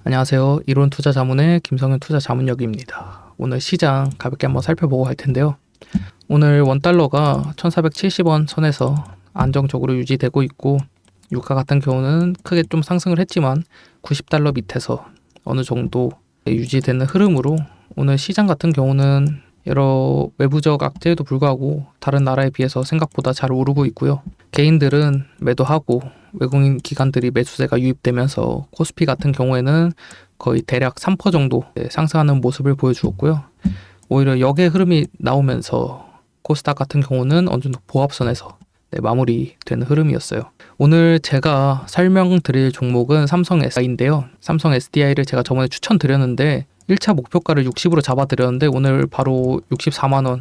안녕하세요. 이론 투자 자문의 김성현 투자 자문역입니다. 오늘 시장 가볍게 한번 살펴보고 할 텐데요. 오늘 원달러가 1470원 선에서 안정적으로 유지되고 있고, 유가 같은 경우는 크게 좀 상승을 했지만 90달러 밑에서 어느 정도 유지되는 흐름으로, 오늘 시장 같은 경우는 여러 외부적 악재에도 불구하고 다른 나라에 비해서 생각보다 잘 오르고 있고요. 개인들은 매도하고 외국인 기관들이 매수세가 유입되면서 코스피 같은 경우에는 거의 대략 3% 정도 상승하는 모습을 보여주었고요. 오히려 역의 흐름이 나오면서 코스닥 같은 경우는 어느 정도 보합선에서 마무리되는 흐름이었어요. 오늘 제가 설명드릴 종목은 삼성 SDI인데요. 삼성 SDI를 제가 저번에 추천드렸는데 1차 목표가를 60으로 잡아드렸는데 오늘 바로 64만원,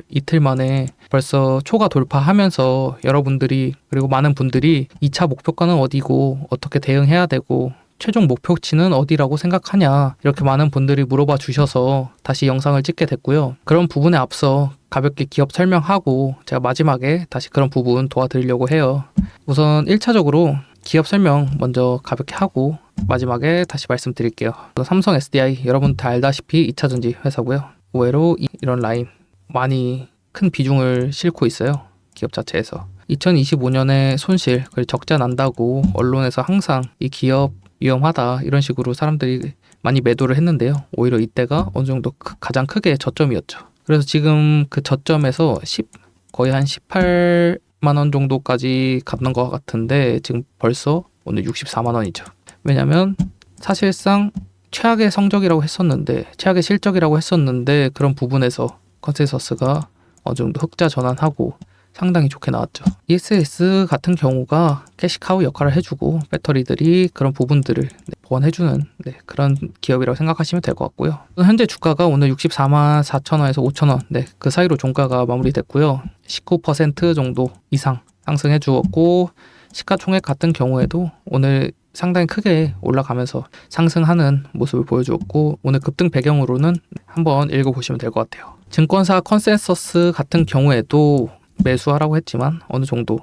이틀 만에 벌써 초과 돌파하면서 여러분들이, 그리고 많은 분들이 2차 목표가는 어디고 어떻게 대응해야 되고 최종 목표치는 어디라고 생각하냐, 이렇게 많은 분들이 물어봐 주셔서 다시 영상을 찍게 됐고요. 그런 부분에 앞서 가볍게 기업 설명하고 제가 마지막에 다시 그런 부분 도와드리려고 해요. 우선 1차적으로 기업 설명 먼저 가볍게 하고 마지막에 다시 말씀드릴게요. 삼성 SDI 여러분 다 알다시피 2차전지 회사고요. 의외로 이런 라인 많이 큰 비중을 싣고 있어요. 기업 자체에서 2025년에 손실, 적자 난다고 언론에서 항상 이 기업 위험하다 이런 식으로 사람들이 많이 매도를 했는데요. 오히려 이때가 어느 정도 가장 크게 저점이었죠. 그래서 지금 그 저점에서 거의 한 18만원 정도까지 갔는 것 같은데 지금 벌써 오늘 64만원이죠. 왜냐면 사실상 최악의 성적이라고 했었는데, 최악의 실적이라고 했었는데 그런 부분에서 컨센서스가 어느 정도 흑자 전환하고 상당히 좋게 나왔죠. ESS 같은 경우가 캐시카우 역할을 해주고 배터리들이 그런 부분들을 보완해주는 그런 기업이라고 생각하시면 될 것 같고요. 현재 주가가 오늘 64만 4천원에서 5천원 그 사이로 종가가 마무리됐고요. 19% 정도 이상 상승해 주었고, 시가총액 같은 경우에도 오늘 상당히 크게 올라가면서 상승하는 모습을 보여주었고, 오늘 급등 배경으로는 한번 읽어보시면 될 것 같아요. 증권사 컨센서스 같은 경우에도 매수하라고 했지만 어느 정도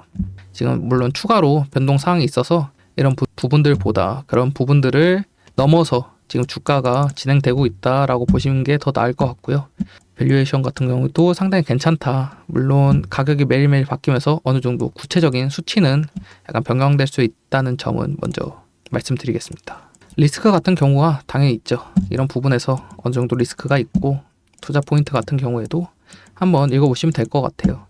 지금 물론 추가로 변동 사항이 있어서 이런 부분들보다 그런 부분들을 넘어서 지금 주가가 진행되고 있다라고 보시는 게 더 나을 것 같고요. 밸류에이션 같은 경우도 상당히 괜찮다. 물론 가격이 매일매일 바뀌면서 어느 정도 구체적인 수치는 약간 변경될 수 있다는 점은 먼저 말씀드리겠습니다. 리스크 같은 경우가 당연히 있죠. 이런 부분에서 어느 정도 리스크가 있고, 투자 포인트 같은 경우에도 한번 읽어보시면 될 것 같아요.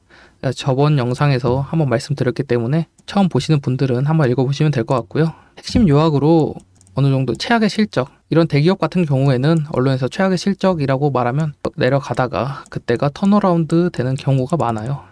저번 영상에서 한번 말씀드렸기 때문에 처음 보시는 분들은 한번 읽어보시면 될 것 같고요. 핵심 요약으로 어느 정도 최악의 실적, 이런 대기업 같은 경우에는 언론에서 최악의 실적이라고 말하면 내려가다가 그때가 턴어라운드 되는 경우가 많아요.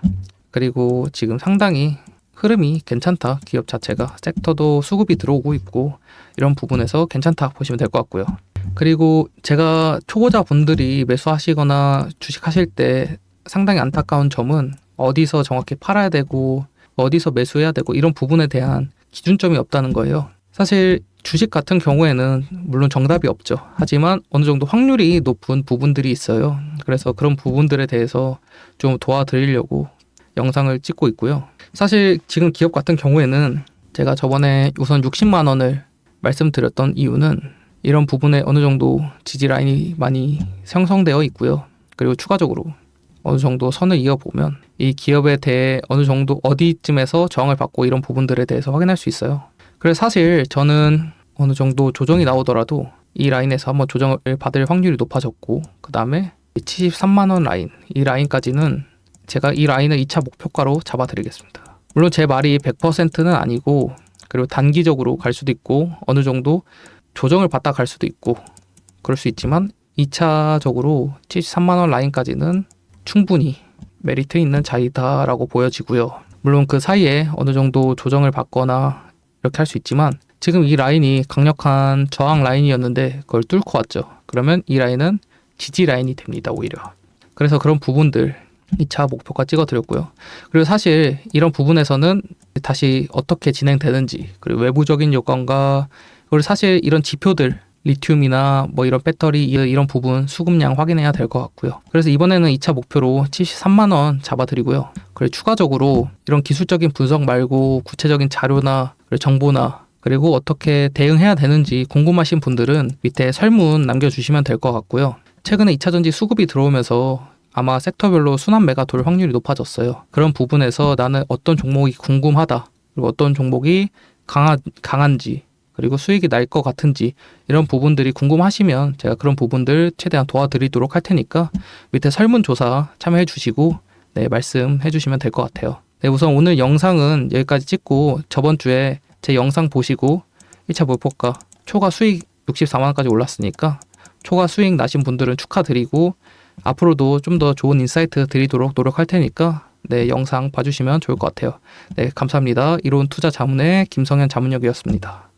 그리고 지금 상당히 흐름이 괜찮다. 기업 자체가 섹터도 수급이 들어오고 있고 이런 부분에서 괜찮다 보시면 될 것 같고요. 그리고 제가 초보자 분들이 매수하시거나 주식하실 때 상당히 안타까운 점은 어디서 정확히 팔아야 되고 어디서 매수해야 되고 이런 부분에 대한 기준점이 없다는 거예요. 사실 주식 같은 경우에는 물론 정답이 없죠. 하지만 어느 정도 확률이 높은 부분들이 있어요. 그래서 그런 부분들에 대해서 좀 도와드리려고 영상을 찍고 있고요. 사실 지금 기업 같은 경우에는 제가 저번에 우선 60만 원을 말씀드렸던 이유는 이런 부분에 어느 정도 지지 라인이 많이 형성되어 있고요. 그리고 추가적으로 어느 정도 선을 이어보면 이 기업에 대해 어느 정도 어디쯤에서 저항을 받고 이런 부분들에 대해서 확인할 수 있어요. 그래서 사실 저는 어느 정도 조정이 나오더라도 이 라인에서 한번 조정을 받을 확률이 높아졌고, 그 다음에 73만원 라인, 이 라인까지는 제가 이 라인을 2차 목표가로 잡아드리겠습니다. 물론 제 말이 100%는 아니고, 그리고 단기적으로 갈 수도 있고 어느 정도 조정을 받다 갈 수도 있고 그럴 수 있지만 2차적으로 73만원 라인까지는 충분히 메리트 있는 자리다라고 보여지고요. 물론 그 사이에 어느 정도 조정을 받거나 이렇게 할 수 있지만 지금 이 라인이 강력한 저항 라인이었는데 그걸 뚫고 왔죠. 그러면 이 라인은 지지 라인이 됩니다. 오히려. 그래서 그런 부분들 2차 목표가 찍어드렸고요. 그리고 사실 이런 부분에서는 다시 어떻게 진행되는지, 그리고 외부적인 요건과, 그리고 사실 이런 지표들 리튬이나 뭐 이런 배터리 이런 부분 수급량 확인해야 될 것 같고요. 그래서 이번에는 2차 목표로 73만 원 잡아드리고요. 그리고 추가적으로 이런 기술적인 분석 말고 구체적인 자료나 정보나 그리고 어떻게 대응해야 되는지 궁금하신 분들은 밑에 설문 남겨주시면 될 것 같고요. 최근에 2차전지 수급이 들어오면서 아마 섹터별로 순환매가 돌 확률이 높아졌어요. 그런 부분에서 나는 어떤 종목이 궁금하다, 그리고 어떤 종목이 강한지, 그리고 수익이 날 것 같은지, 이런 부분들이 궁금하시면 제가 그런 부분들 최대한 도와드리도록 할 테니까 밑에 설문조사 참여해 주시고 말씀해 주시면 될 것 같아요. 우선 오늘 영상은 여기까지 찍고 저번 주에 제 영상 보시고 1차 목표가 초과 수익 64만원까지 올랐으니까 초과 수익 나신 분들은 축하드리고 앞으로도 좀 더 좋은 인사이트 드리도록 노력할 테니까 영상 봐주시면 좋을 것 같아요. 감사합니다. 이로운 투자 자문의 김성현 자문역이었습니다.